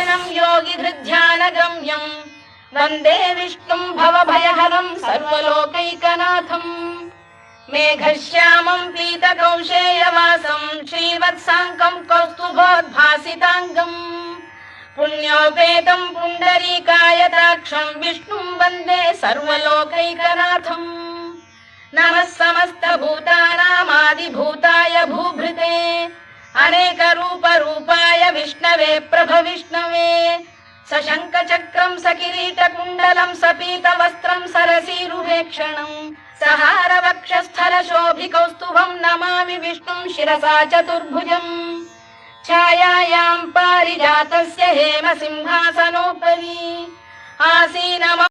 शरणं योगिधृध्यानगम्यम् वन्दे विष्णुं भवभयहरं सर्वलोकैकनाथम् मेघश्यामं पीतकौशेयवासं श्रीवत्साङ्कं कौस्तुभोद्भासिताङ्गम् पुण्योपेतं पुण्डरीकायताक्षं विष्णुं वन्दे सर्वलोकैकनाथम् नमः समस्तभूतानामादिभूताय भूभृते अनेकरूपरूपाय विष्णवे प्रभविष्णवे सशङ्खचक्रं सकिरीटकुण्डलं सपीतवस्त्रं सरसीरुहेक्षणं सहारवक्षस्थलशोभिकौस्तुभं नमामि विष्णुं शिरसा चतुर्भुजम् छायायां पारिजातस्य हेमसिंहासनोपरि आसीनम्